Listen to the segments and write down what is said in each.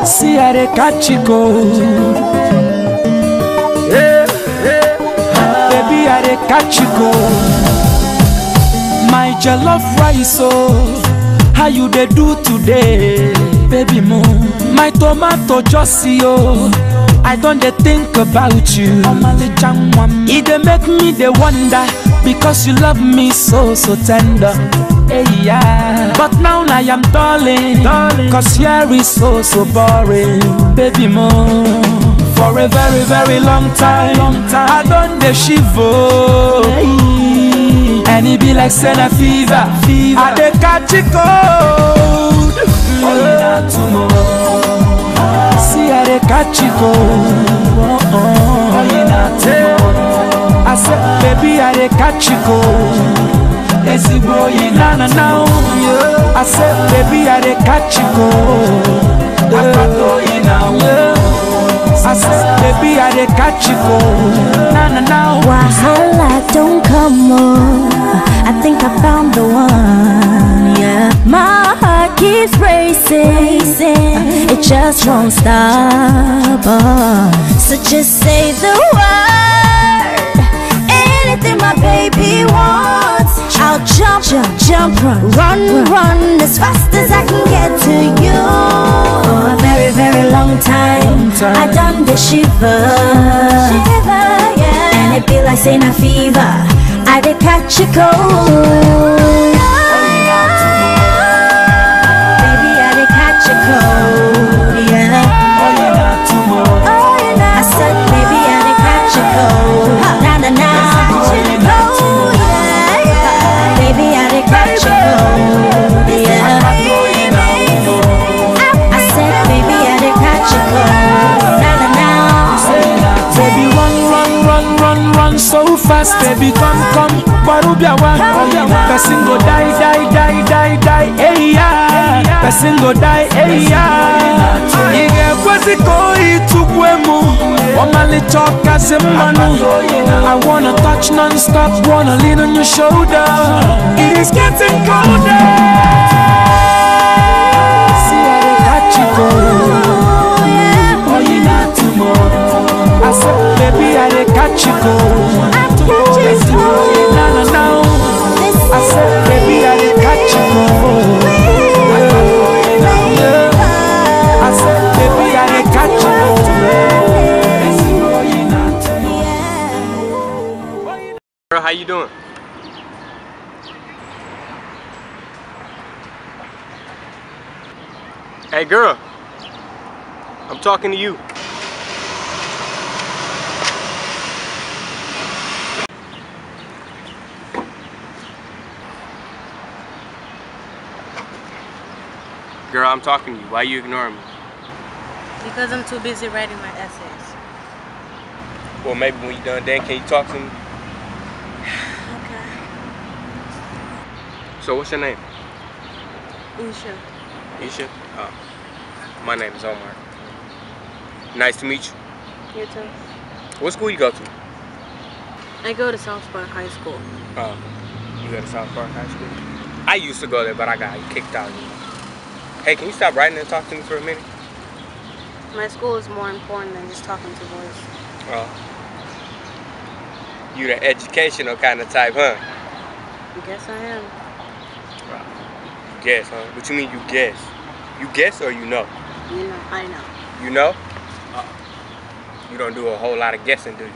See how they catch you go. Baby, how they catch you go. My jollof rice, oh, how you they do today, baby mo? My tomato just see, oh, I don't they think about you. It they make me they wonder, because you love me so tender. Hey, yeah. But now I am darling, cause here is so boring, baby mo. For a very long time, I done the shiver, and it be like Senna fever. I dey catch it cold. See I dey catch it cold. I said baby I dey catch it cold. I said baby I dey catch it cold. I said baby I dey catch it cold. Wahala don't come on, I think I found the one, yeah. My heart keeps racing, it just won't stop, so just say the word, anything my baby wants, I'll jump, run as fast as I can get to you. For a very long time, I done the shiver, yeah. And it be like Senna fever, I did catch a cold. Baby, I did catch a cold, yeah. I said, baby, I did catch a cold. Oh, yeah. Baby, I did catch a cold, yeah. I said, baby, I did catch a cold. Baby, run so fast, baby, come, Barubiawa. Person go die, hey yeah. Person go die, hey yeah. Ige kwezi koi tugwemu, wamali choka zemanu. I wanna touch non-stop, wanna lean on your shoulder. It is getting colder. See how they catch you go. I said, baby, I dey catch you go. I said, baby, I dey catch you go. I said, baby, I dey catch you go. Girl, how you doing? Hey, girl, I'm talking to you. Girl, I'm talking to you. Why are you ignoring me? Because I'm too busy writing my essays. Well, maybe when you're done, then can you talk to me? Okay. So what's your name? Isha. Isha? Oh. My name is Omar. Nice to meet you. You too. What school you go to? I go to South Park High School. Oh. You go to South Park High School? I used to go there, but I got kicked out. Hey, can you stop writing and talk to me for a minute? My school is more important than just talking to boys. Oh. You the educational kind of type, huh? I guess I am. You guess, huh? What you mean you guess? You guess or you know? You know, I know. You know? You don't do a whole lot of guessing, do you?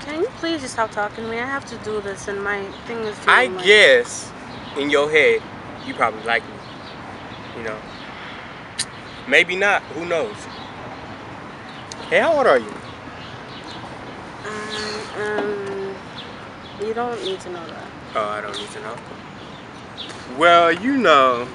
Can you please just stop talking to me? I have to do this and my thing is too I much. guess in your head you probably like me. You know? Maybe not. Who knows? Hey, how old are you? You don't need to know that. Oh, I don't need to know. Well, you know,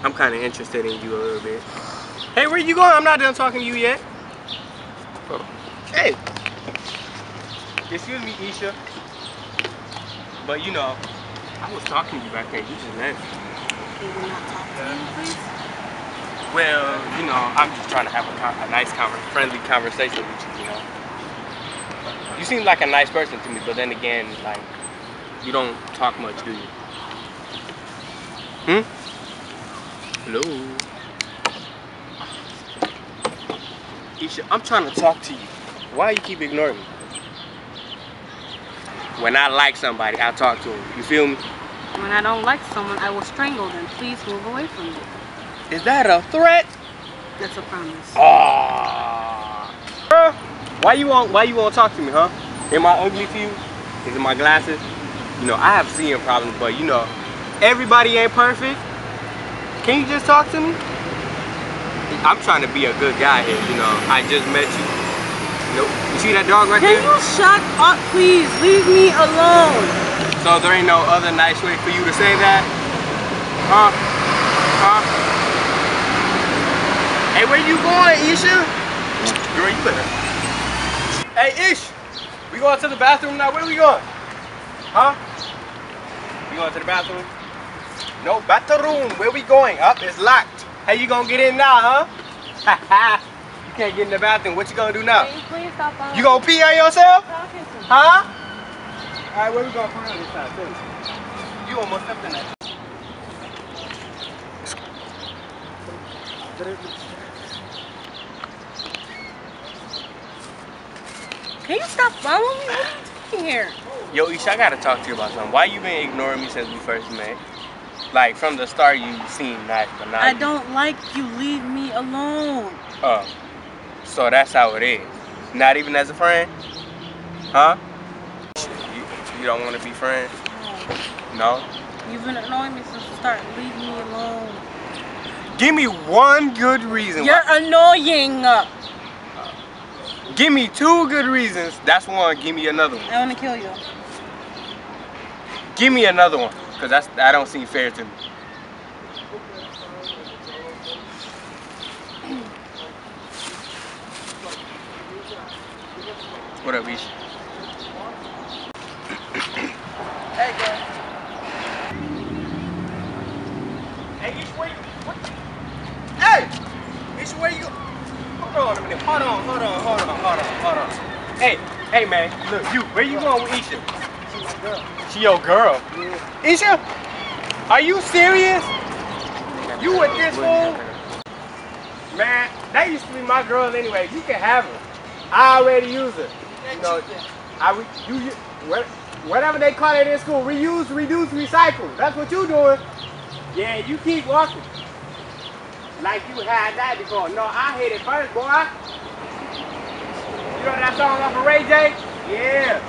I'm kind of interested in you a little bit. Hey, where you going? I'm not done talking to you yet. Oh. Hey. Excuse me, Isha. But you know, I was talking to you back there. You just left. Can you not talk to me, please? Well, you know, I'm just trying to have a nice, friendly conversation with you, you know. You seem like a nice person to me, but then again, like, you don't talk much, do you? Hello? Keisha, I'm trying to talk to you. Why you keep ignoring me? When I like somebody, I talk to them. You feel me? When I don't like someone, I will strangle them. Please move away from me. Is that a threat? That's a promise. Ah. Girl, why you won't talk to me, huh? Am I ugly to you? Is it my glasses? You know, I have seeing problems, but you know, everybody ain't perfect. Can you just talk to me? I'm trying to be a good guy here, you know. I just met you. You see that dog right there? Can you shut up, please? Leave me alone. So there ain't no other nice way for you to say that? Huh? Huh? Hey, where you going, Isha? Girl, you better. Hey, Ish, we going to the bathroom now? Where we going? Huh? We going to the bathroom? No, bathroom. Where we going? Up, it's locked. Hey, you gonna get in now, huh? You can't get in the bathroom. What you gonna do now? Can you please stop following You gonna pee on yourself? talking to me? Huh? All right, where we going from this time, too? You almost stepped in that. Can you stop following me? What are you doing here? Yo, Isha, I gotta talk to you about something. Why you been ignoring me since we first met? Like, from the start, you seemed nice, but now I don't like you. Leave me alone. Oh, so that's how it is. Not even as a friend? Huh? You don't want to be friends? No? You've been annoying me since the start. Leave me alone. Give me one good reason. You're annoying. Give me two good reasons. That's one. Give me another one. I want to kill you. Give me another one, because that don't seem fair to me. What up, Isha? Hey, girl. Hey, Isha, where you? What? Hey! Isha, where you go? Hold on a minute. Hold on. Hey, man. Look, where you going with Isha? She's my girl. She your girl? Yeah. Isha? Are you serious? You with this fool? Man, that used to be my girl anyway. You can have her. I already use her. You know, whatever they call it in school, reuse, reduce, recycle. That's what you doing. Yeah, you keep walking. Like you had that before. No, I hit it first, boy. You know that song off of Ray J? Yeah.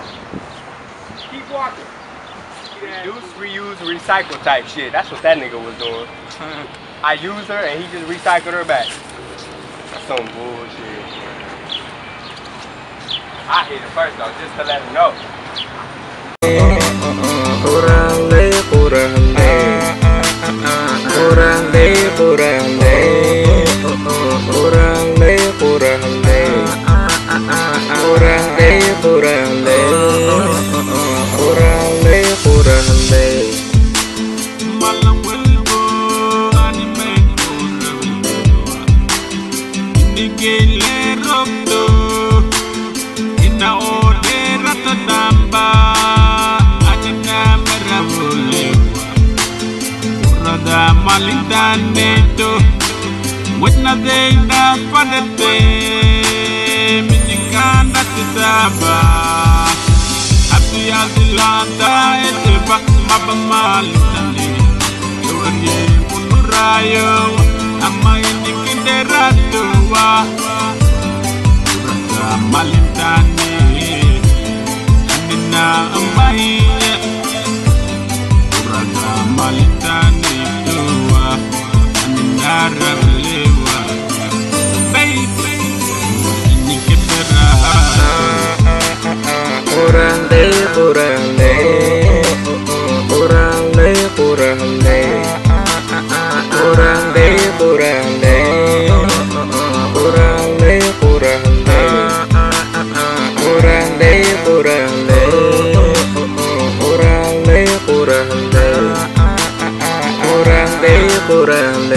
Keep walking. Reduce, reuse, recycle type shit. That's what that nigga was doing. I used her and he just recycled her back. That's some bullshit. I hit it first though, just to let him know. Malindaneto with nothing that for the day Minikanda Tizaba Happy as the Landa Eteba Mabamalindane Yoye Munurayo Ama Indikinderatua Urata Malindane Anina Ambaye Urata Malindane Kurang